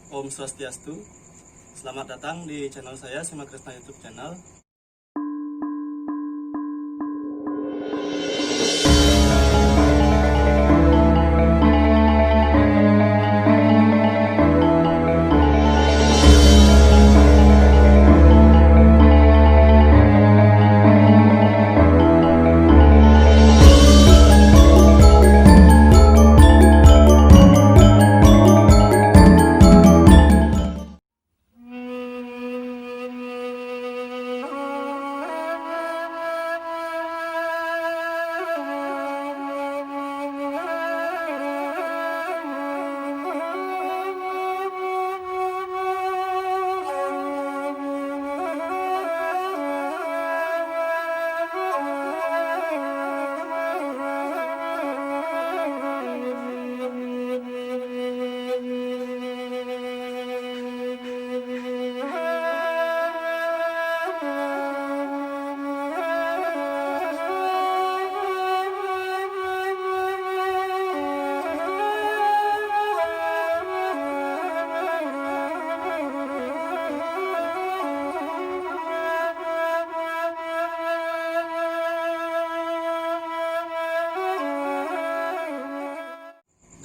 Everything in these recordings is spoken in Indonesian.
Om Swastiastu. Selamat datang di channel saya, Simak Kresna YouTube channel.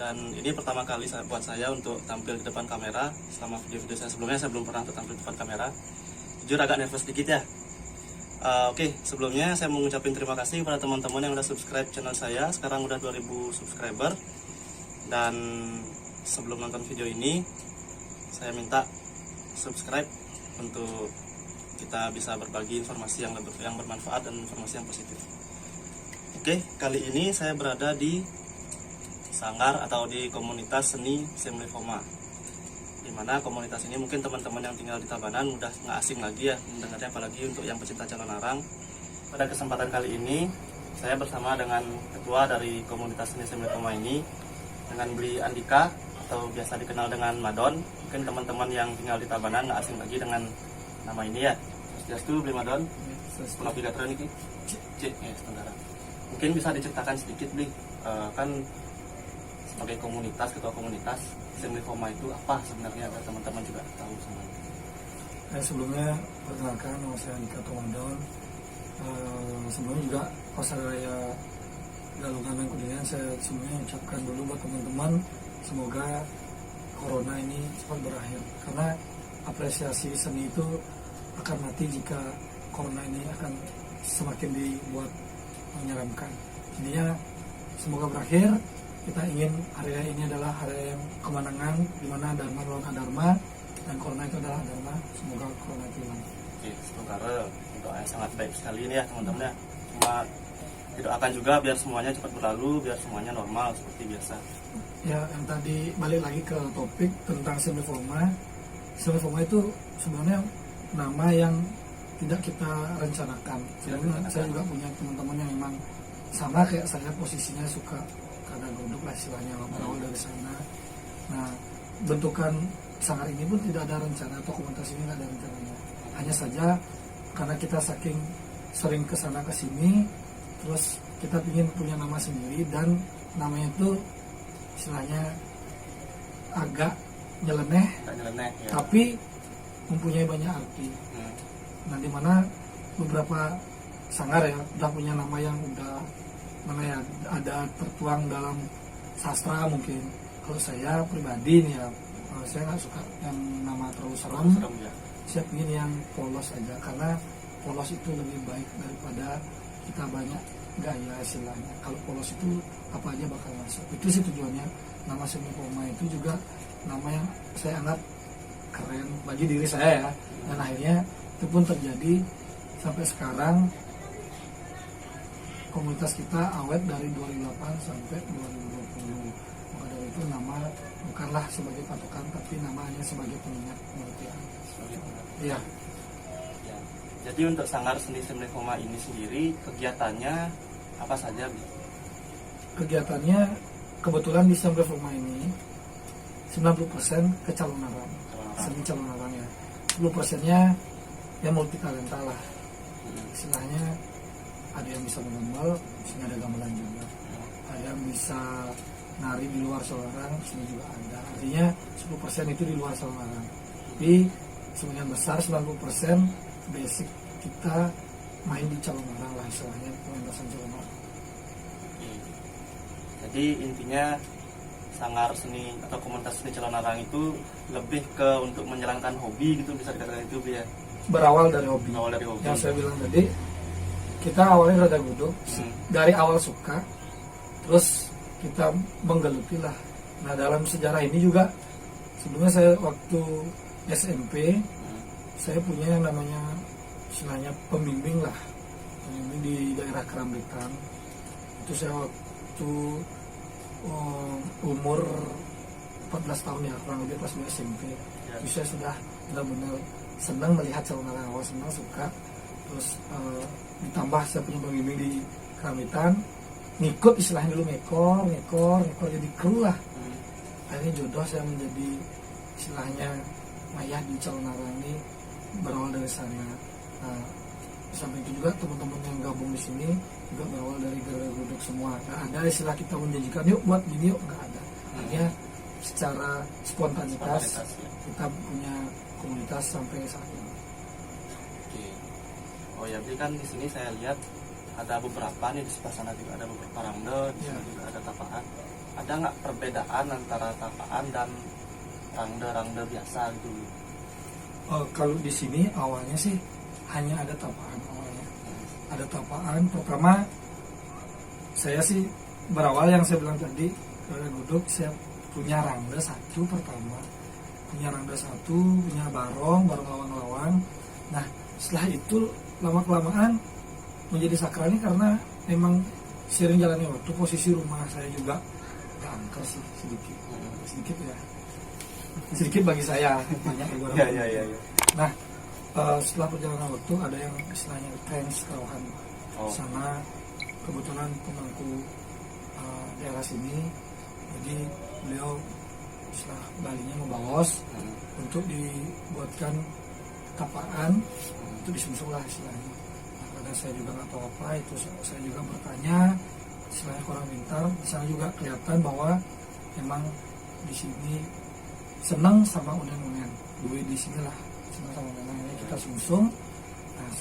Dan ini pertama kali buat saya untuk tampil di depan kamera. Selama video-video saya sebelumnya, saya belum pernah tampil di depan kamera. Jujur agak nervous sedikit ya. Oke, sebelumnya saya mau ngucapin terima kasih kepada teman-teman yang udah subscribe channel saya. Sekarang udah 2000 subscriber. Dan sebelum nonton video ini, saya minta subscribe untuk kita bisa berbagi informasi yang bermanfaat dan informasi yang positif. Oke, kali ini saya berada di Sanggar atau di komunitas seni Semlifoma, dimana komunitas ini mungkin teman-teman yang tinggal di Tabanan udah nggak asing lagi ya mendengarnya, apalagi untuk yang pecinta calon arang. Pada kesempatan kali ini saya bersama dengan ketua dari komunitas seni Semlifoma ini, dengan Bli Andika atau biasa dikenal dengan Madon. Mungkin teman-teman yang tinggal di Tabanan nggak asing lagi dengan nama ini ya. Swastiastu Bli Madon. Navigator ini cek ya sebentar. Mungkin bisa diceritakan sedikit Bli, kan sebagai komunitas, ketua komunitas Semlifoma itu apa sebenarnya, agar teman-teman juga tahu semuanya. Sebelumnya perkenalkan, nama saya Andika Tomadon. Sebelumnya juga Pasaraya Galungan dan Kuningan, saya semuanya ucapkan dulu buat teman-teman, semoga corona ini cepat berakhir, karena apresiasi seni itu akan mati jika corona ini akan semakin dibuat menyeramkan. Intinya semoga berakhir. Kita ingin hari ini adalah hari yang kemenangan, di mana Dharma lawan Adharma dan corona itu adalah Dharma. Semoga corona itu hilang. Oke, semoga doa yang sangat baik sekali ini ya teman-teman ya. Cuma didoakan juga biar semuanya cepat berlalu, biar semuanya normal seperti biasa. Ya, yang tadi balik lagi ke topik tentang Semlifoma. Semlifoma itu sebenarnya nama yang tidak kita rencanakan. Sebenarnya saya juga punya teman-teman yang memang sama kayak saya, posisinya suka karena gondok lah istilahnya, awal dari sana. Nah, bentukan sanggar ini pun tidak ada rencana, atau komunitas ini tidak ada rencananya. Hanya saja karena kita saking sering kesana kesini, terus kita ingin punya nama sendiri, dan namanya itu istilahnya agak nyeleneh ya, tapi mempunyai banyak arti. Nah, dimana beberapa sanggar ya udah punya nama yang udah namanya ada tertuang dalam sastra mungkin. Kalau saya pribadi nih ya, saya nggak suka yang nama terlalu serem ya. Saya ingin yang polos aja, karena polos itu lebih baik daripada kita banyak gaya istilahnya. Kalau polos itu apa aja bakal masuk. Itu sih tujuannya. Nama Semlifoma itu juga nama yang saya anggap keren bagi diri saya ya. Dan akhirnya itu pun terjadi sampai sekarang. Komunitas kita awet dari 2008 sampai 2020. Maka dari itu nama bukanlah sebagai patokan, tapi namanya sebagai pengingat pengertian. Iya. Ya. Jadi untuk Sanggar Seni Semlifoma ini sendiri kegiatannya apa saja? Kegiatannya kebetulan di Semlifoma ini 90% kecalonan seni calon arang ya. 10%-nya yang multi talenta lah. Istilahnya ada yang bisa menggambar, sehingga ada gamelan juga. Ada yang bisa nari di luar Sawarang, sini juga ada. Artinya 10% itu di luar Sawarang. Tapi sebagian besar 90% basic kita main di Calonarang lah, istilahnya pementasan Calonarang. Jadi intinya sanggar seni atau komunitas seni Calonarang itu lebih ke untuk menjalankan hobi gitu, bisa dikatakan itu ya. Berawal dari hobi. Awal dari hobi. Yang saya bilang tadi, kita awalnya rada guduk, dari awal suka, terus kita menggeluti lah. Nah dalam sejarah ini juga, sebelumnya saya waktu SMP, saya punya yang namanya istilahnya pembimbing lah, pembimbing di daerah Kerambitan. Itu saya waktu umur 14 tahun ya, kurang lebih kelas 2 SMP. Itu saya sudah benar-benar senang melihat Calonarang, awal senang, suka. Terus ditambah saya punya pembimbing di Kerambitan, ngikut istilahnya dulu ngekor jadi kru lah. Akhirnya jodoh saya menjadi istilahnya mayah di Calonarang ini berawal dari sana. Nah, sampai itu juga teman-teman yang gabung di sini juga berawal dari Gerak Guduk semua. Nggak ada istilah kita menjanjikan yuk buat gini yuk, nggak ada. Hanya secara spontanitas Ya. kita punya komunitas sampai saat ini. Oke. Oh ya, jadi kan di sini saya lihat ada beberapa nih, di sebelah sana juga ada beberapa rangde, di sini juga ada tapaan. Ada nggak perbedaan antara tapaan dan rangde biasa gitu? Kalau di sini awalnya sih hanya ada tapaan awalnya. Ada tapaan. Pertama saya sih berawal yang saya bilang tadi, Gerak Guduk saya punya rangde satu pertama. Punya rangde satu, punya barong lawan-lawan. Nah setelah itu lama-kelamaan menjadi sakralnya karena memang sering jalannya waktu, posisi rumah saya juga angker sih sedikit ya, sedikit bagi saya, banyak di luar. Ya. Nah setelah perjalanan waktu ada yang istilahnya trans Karawahan sana, kebetulan pemangku daerah sini, jadi beliau setelah Balinya membawas untuk dibuatkan tapaan, itu disumsum lah istilahnya. Nah, karena saya juga nggak tahu apa itu, saya juga bertanya, istilahnya orang pintar, di sana juga kelihatan bahwa memang di sini senang sama unen-unen, duit di sini lah senang sama unen-unen, kita sumsum. Nah,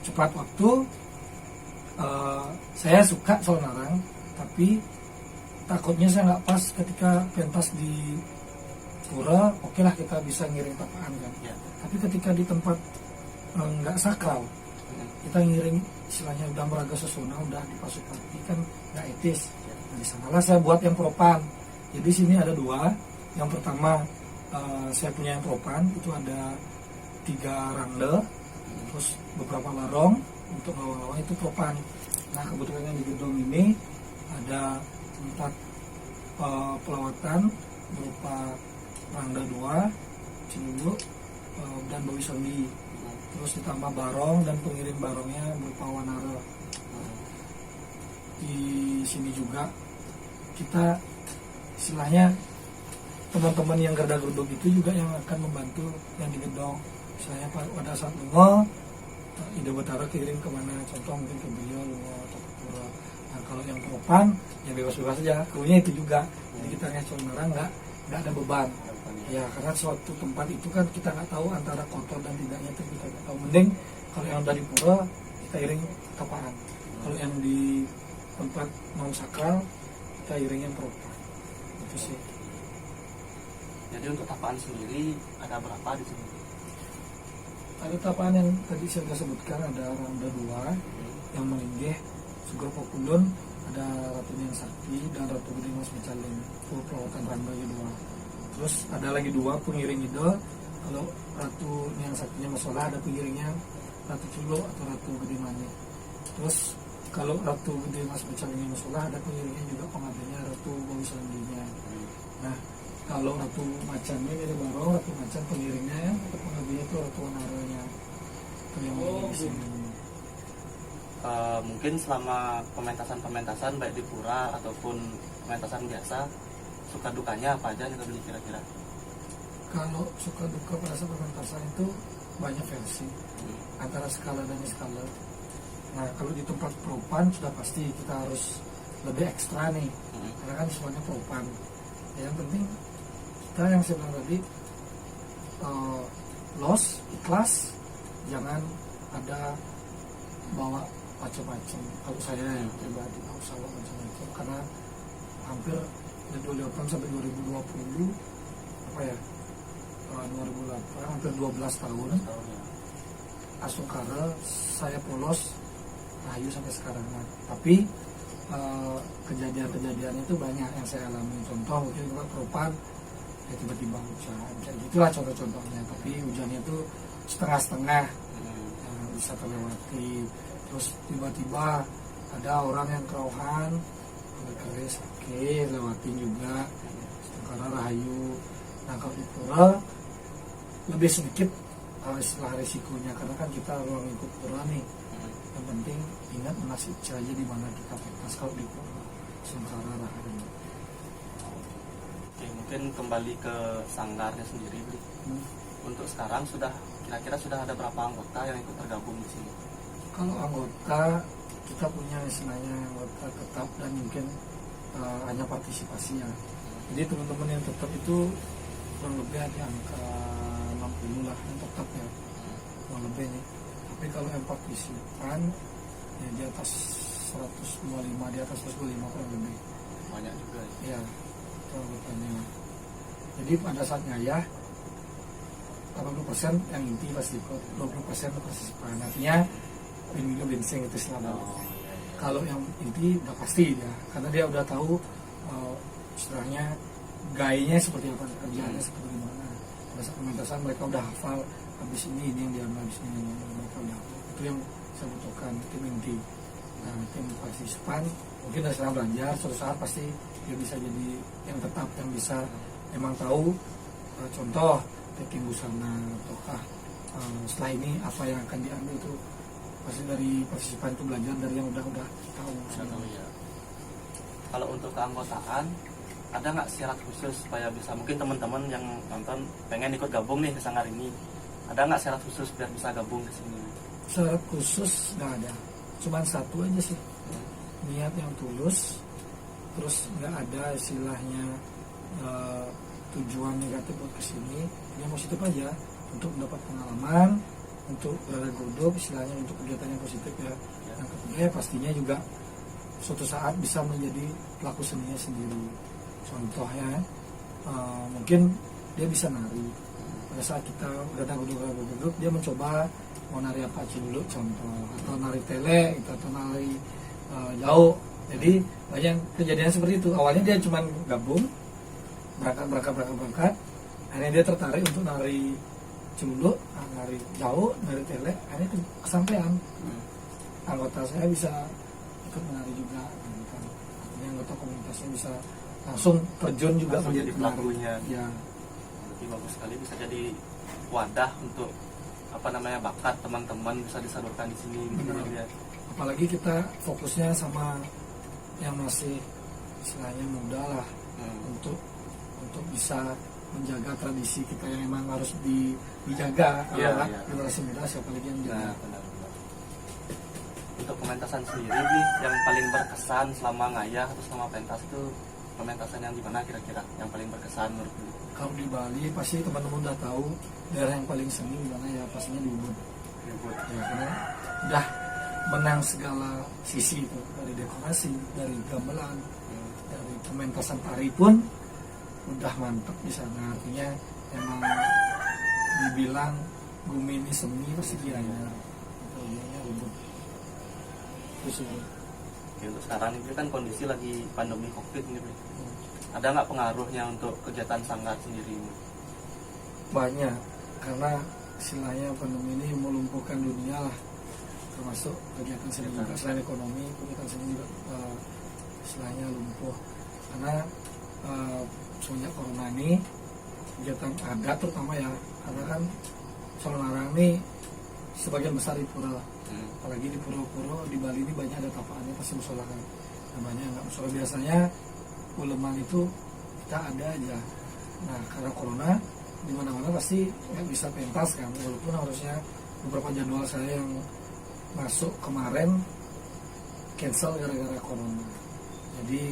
cepat waktu saya suka Calonarang, tapi takutnya saya nggak pas ketika pentas di pura. Oke lah kita bisa ngiring tapaan kan, tapi ketika di tempat nggak sakral, kita ngiring istilahnya udah meraga sesona, udah di Pasupati kan nggak etis. Nah, di sanalah saya buat yang propan. Jadi sini ada dua. Yang pertama saya punya yang propan, itu ada 3 rangde, terus beberapa larong untuk lawan-lawan itu propan. Nah kebetulan yang di gedung ini ada 4 pelawatan berupa rangde 2, Cilulu, dan Bawi Sondi. Terus ditambah barong dan pengirim barongnya berupa Wanara. Di sini juga kita istilahnya teman-teman yang Gerak Guduk itu juga yang akan membantu yang di gedong. Misalnya pada saat lungo, ide betara kirim kemana, contoh mungkin ke Beliau, lungo atau ke Pura. Nah kalau yang propan ya bebas-bebas saja, krunya itu juga. Jadi kita hanya Calonarang nggak ada beban. Ya karena suatu tempat itu kan kita nggak tahu antara kotor dan tidaknya, itu kita nggak tahu. Mending kalau yang dari pura kita iring tapaan, kalau yang di tempat non sakral kita iring yang propan. Itu sih. Jadi untuk tapaan sendiri ada berapa di sini? Ada tapaan yang tadi saya sudah sebutkan, ada rangda 2 yang melinggih Sugro Pokulun, ada Ratu Niang Sakti dan Ratu Gede Mas Mecaling, itu pelawatan rangda 2. Terus ada lagi 2 pengiring idol. Kalau Ratu Niang Saktinya masalah, ada pengiringnya Ratu Culo atau Ratu Gede Manik. Terus kalau Ratu Gede Mas Becalingnya masalah, ada pengiringnya juga pengabdinya Ratu Bawi Sondinya. Nah kalau Ratu Macannya dari Barong, Ratu Macan pengiringnya ya, atau pengabdinya itu Ratu Wanaranya. Itu yang di sini. Mungkin selama pementasan baik di pura ataupun pementasan biasa, suka dukanya apa aja nih beli kira-kira? Kalau suka duka pada saat pementasan itu banyak versi, antara skala dan skala. Nah kalau di tempat propan sudah pasti kita harus lebih ekstra nih, karena kan semuanya propan. Yang penting kita yang saya bilang tadi, los, ikhlas, jangan ada bawa macam-macam. Kalau saya yang pribadi nggak usah bawa macam-macam, karena hampir dari 2008 sampai 2020 apa ya, 2008 hampir 12 tahun Asungkara saya polos rahayu sampai sekarang. Nah, tapi kejadian-kejadian itu banyak yang saya alami. Contoh mungkin kalau propan ya tiba-tiba hujan, kayak gitulah contoh-contohnya. Tapi hujannya itu setengah-setengah, bisa terlewati. Terus tiba-tiba ada orang yang kerauhan, keris, oke, lewatin juga karena rahayu. Nah kalau di pura lebih sedikit istilah risikonya, karena kan kita ruang lingkup pura nih. Yang penting ingat menasib aja di mana kita pentas kalau di pura Sungkara Rahayu. Oke, mungkin kembali ke sanggarnya sendiri, Bli. Untuk sekarang kira-kira sudah ada berapa anggota yang ikut tergabung di sini? Kalau anggota kita punya istilahnya anggota tetap dan mungkin hanya partisipasi ya. Jadi teman-teman yang tetap itu kurang lebih di angka 60 lah yang tetap ya, kurang lebih nih. Tapi kalau yang partisipan ya di atas 125, di atas 125 kurang lebih. Banyak juga ya? Iya, itu anggotanya. Jadi pada saat ngayah 80% yang inti pasti ikut, 20% partisipan. Artinya win-win bensin itu selama. Kalau yang inti udah pasti dia, karena dia udah tahu istilahnya gayanya seperti apa, kerjaannya seperti mana. Pada saat pementasan mereka udah hafal, habis ini yang diambil, habis ini mereka udah hafal. Itu yang saya butuhkan, tim inti. Nah, tim partisipan mungkin dari sekarang belajar, suatu saat pasti dia bisa jadi yang tetap, yang bisa emang tahu contoh taking busana ataukah setelah ini apa yang akan diambil itu pasti dari partisipan itu belajar dari yang udah tahu. Ya. Kalau untuk keanggotaan ada nggak syarat khusus supaya bisa, mungkin teman-teman yang nonton pengen ikut gabung nih ke sanggar ini, ada nggak syarat khusus biar bisa gabung ke sini? Syarat khusus nggak ada, cuman satu aja sih, niat yang tulus, terus nggak ada istilahnya tujuan negatif buat kesini, yang positif aja untuk mendapat pengalaman, untuk berada godok istilahnya, untuk kegiatan yang positif ya. Yang ketiga ya pastinya juga suatu saat bisa menjadi pelaku seninya sendiri. Contohnya mungkin dia bisa nari, pada saat kita udah godok dia mencoba mau nari apa aja dulu contoh, atau nari tele atau nari jauh. Jadi banyak kejadian seperti itu. Awalnya dia cuma gabung berangkat, akhirnya dia tertarik untuk nari culuk, nari jauh, nari tele, akhirnya kesampaian. Anggota saya bisa ikut menari juga, artinya anggota komunitasnya bisa langsung terjun juga menjadi pelakunya. Ya. Berarti bagus sekali, bisa jadi wadah untuk bakat teman-teman bisa disalurkan di sini. Benar. Apalagi kita fokusnya sama yang masih istilahnya muda lah, untuk bisa menjaga tradisi kita yang memang harus dijaga. Generasi muda siapa lagi yang menjaga. Benar. Untuk pementasan sendiri nih, yang paling berkesan selama ngayah atau selama pentas itu pementasan yang dimana kira-kira yang paling berkesan menurut lu? Kalau di Bali pasti teman-teman udah tahu daerah yang paling seni di mana ya, pastinya di Ubud. Ya, karena udah menang segala sisi itu, dari dekorasi, dari gamelan, dari pementasan tari pun udah mantep di sana. Artinya emang dibilang bumi ini seni pasti kiranya Ubud. Terus Oke, untuk sekarang ini kan kondisi lagi pandemi COVID ini, ada nggak pengaruhnya untuk kegiatan sanggar sendiri? banyak, karena istilahnya pandemi ini melumpuhkan dunia lah, termasuk kegiatan seni juga. Selain ekonomi, kegiatan seni juga istilahnya lumpuh, karena semenjak corona ini kegiatan adat terutama ya, karena kan Sololarang ini sebagian besar di pura, apalagi di pura-pura di Bali ini banyak ada tapaannya pasti musola kan, namanya nggak musola. Biasanya uleman itu kita ada aja. Nah karena corona di mana-mana pasti nggak bisa pentas kan, walaupun harusnya beberapa jadwal saya yang masuk kemarin cancel gara-gara corona. Jadi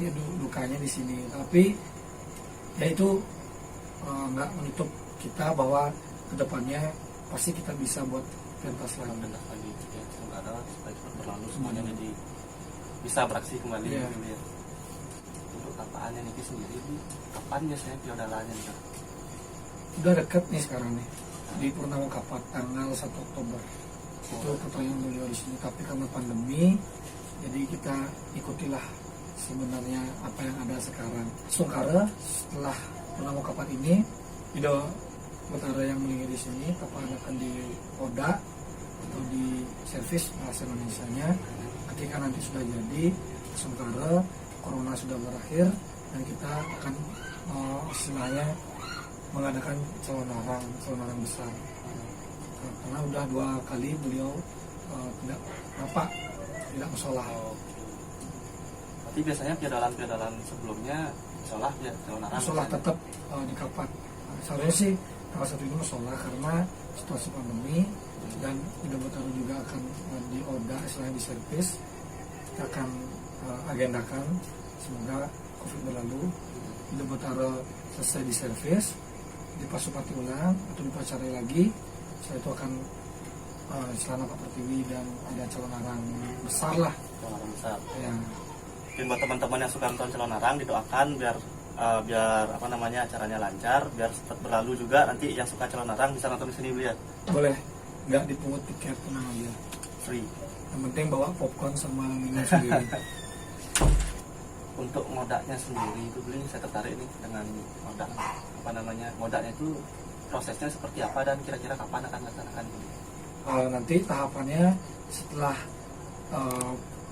itu dukanya di sini. Tapi ya itu nggak menutup kita bahwa kedepannya pasti kita bisa buat pentas lagi. Pentas lagi ya, semoga supaya cepat berlalu semuanya jadi bisa beraksi kembali. Iya. Gitu ya. Untuk kapaannya nih sendiri nih, kapan biasanya piodalanya nih? Udah deket nih sekarang nih di Purnama Kapat tanggal 1 Oktober. Itu pertanyaan beliau di sini, tapi karena pandemi jadi kita ikutilah sebenarnya apa yang ada sekarang. Sementara setelah Purnama Kapat ini Ido Betara yang meninggal di sini kapan akan di Oda atau di servis bahasa Indonesianya. Ketika nanti sudah jadi, sementara corona sudah berakhir dan kita akan istilahnya mengadakan calon arang besar. Karena udah 2 kali beliau tidak tidak musola. Tapi biasanya piadalan sebelumnya musola ya, calon arang. Musola tetap di Kapat. Seharusnya sih tanggal 1 ini musola karena situasi pandemi dan Ido Betara juga akan di Oda selain di servis. Kita akan agendakan semoga Covid berlalu, Ido Betara selesai di servis, di Pasupati ulang atau dipacarai lagi. Setelah itu akan celana Pak Pertiwi dan ada calon arang besar lah. Calon arang besar. Ya. Mungkin buat teman-teman yang suka nonton calon arang didoakan biar apa namanya acaranya lancar, biar cepat berlalu juga. Nanti yang suka calon arang bisa nonton di sini beli ya. Boleh, nggak dipungut tiket, tenang aja. Free. Yang penting bawa popcorn sama minum sendiri. Untuk modaknya sendiri itu beli, saya tertarik nih dengan modak. Apa namanya modaknya itu prosesnya seperti apa dan kira-kira kapan akan dilaksanakan beli? Nanti tahapannya setelah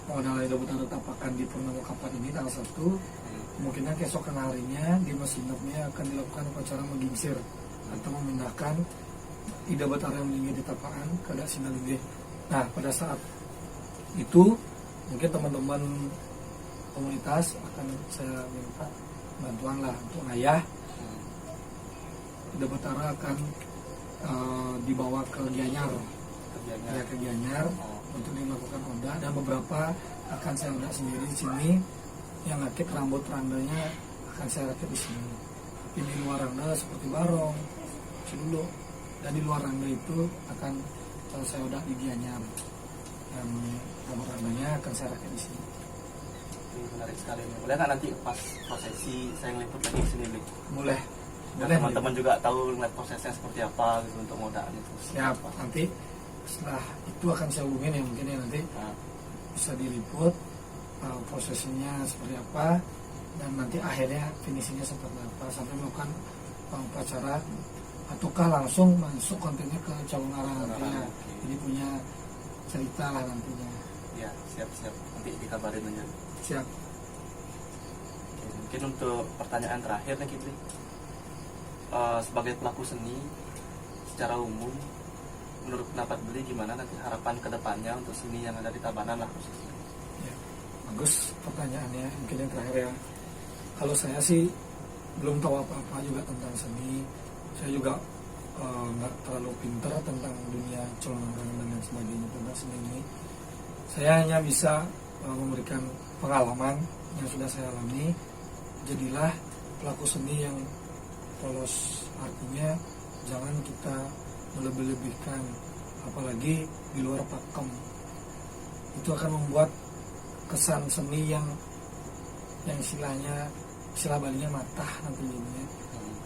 modal Ido Betara tapakan di Purnama Kapat ini tanggal 1, kemungkinan keesokan harinya di Mesinopnya akan dilakukan upacara menggingsir atau memindahkan Ido Betara yang meninggal di tapakan ke Dak Sinalinggih. Nah, pada saat itu mungkin teman-teman komunitas akan saya minta bantuan lah untuk ayah. Ido Betara akan dibawa ke Gianyar. Ya, ke Gianyar untuk dilakukan oda, dan beberapa akan saya oda sendiri di sini. Yang rakit rambut randanya akan saya rakit di sini. Tapi di luar randa seperti barong, dulu, dan di luar randa itu akan saya oda di Gianyar. Yang rambut randanya akan saya rakit di sini. Ini menarik sekali nih. Boleh nggak nanti pas prosesi saya ngeliput lagi ke sini, Bli? Boleh. Dan Boleh. teman-teman juga tahu ngeliat prosesnya seperti apa gitu untuk modal itu. Siap. Nanti setelah itu akan saya hubungin ya, mungkin ya nanti bisa diliput prosesnya seperti apa dan nanti akhirnya finishingnya seperti apa sampai melakukan upacara ataukah langsung masuk kontennya ke calon arang nantinya. Jadi punya cerita lah nantinya. Ya, siap-siap. Nanti dikabarin aja. Siap. Oke, mungkin untuk pertanyaan terakhir nih Kitri. Sebagai pelaku seni secara umum, menurut pendapat Beli gimana nanti harapan kedepannya untuk seni yang ada di Tabanan lah khususnya? Ya, bagus pertanyaannya. Mungkin yang terakhir ya. Kalau saya sih belum tahu apa-apa juga tentang seni. Saya juga nggak terlalu pintar tentang dunia calon arang dan lain sebagainya tentang seni ini. Saya hanya bisa memberikan pengalaman yang sudah saya alami. Jadilah pelaku seni yang polos, artinya jangan kita melebih-lebihkan, apalagi di luar pakem. Itu akan membuat kesan seni yang istilah balinya matah nantinya,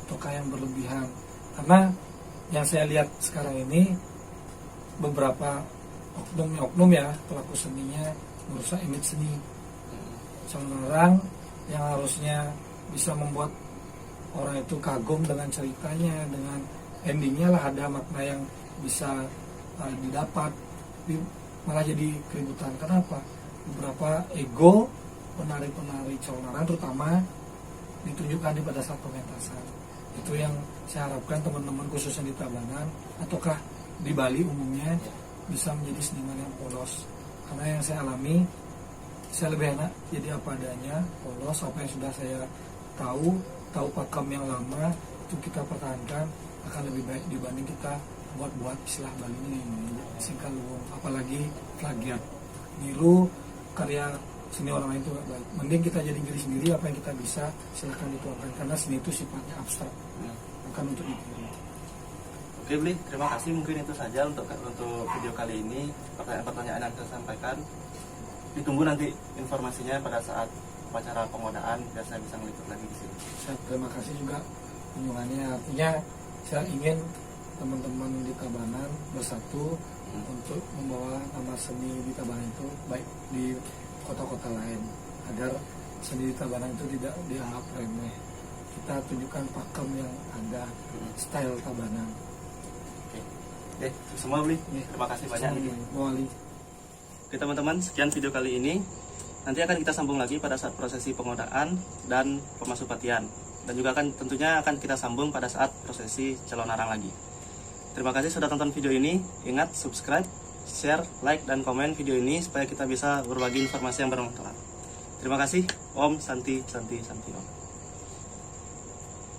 ataukah yang berlebihan. Karena yang saya lihat sekarang ini beberapa oknum ya pelaku seninya merusak image seni. Calon arang yang harusnya bisa membuat orang itu kagum dengan ceritanya, dengan endingnya lah ada makna yang bisa didapat, malah jadi keributan. Kenapa? Beberapa ego penari-penari calon arang terutama ditunjukkan di pada saat pementasan. Itu yang saya harapkan teman-teman khususnya di Tabanan ataukah di Bali umumnya bisa menjadi seniman yang polos. Karena yang saya alami, saya lebih enak jadi apa adanya, polos, apa yang sudah saya tahu pakem yang lama itu kita pertahankan akan lebih baik dibanding kita buat istilah Bali ini singkat luwung, apalagi plagiat, niru karya seni orang lain itu nggak baik. Mending kita jadi diri sendiri, apa yang kita bisa silahkan dituangkan, karena seni itu sifatnya abstrak, bukan untuk ditiru. Oke Bli, terima kasih, mungkin itu saja untuk video kali ini. Pertanyaan-pertanyaan yang saya sampaikan, ditunggu nanti informasinya pada saat upacara pengodaan biar saya bisa meliput lagi di sini. Terima kasih juga kunjungannya, artinya saya ingin teman-teman di Tabanan bersatu untuk membawa nama seni di Tabanan itu baik di kota-kota lain, agar seni di Tabanan itu tidak dianggap remeh. Kita tunjukkan pakem yang ada, style Tabanan. Oke, semua Bli, terima kasih banyak. Wali. Oke teman-teman, sekian video kali ini. Nanti akan kita sambung lagi pada saat prosesi pengodaan dan pemasupatian. Dan juga tentunya akan kita sambung pada saat prosesi calon arang lagi. Terima kasih sudah tonton video ini. Ingat subscribe, share, like, dan komen video ini supaya kita bisa berbagi informasi yang bermanfaat. Terima kasih. Om Santi Santi Santi Om.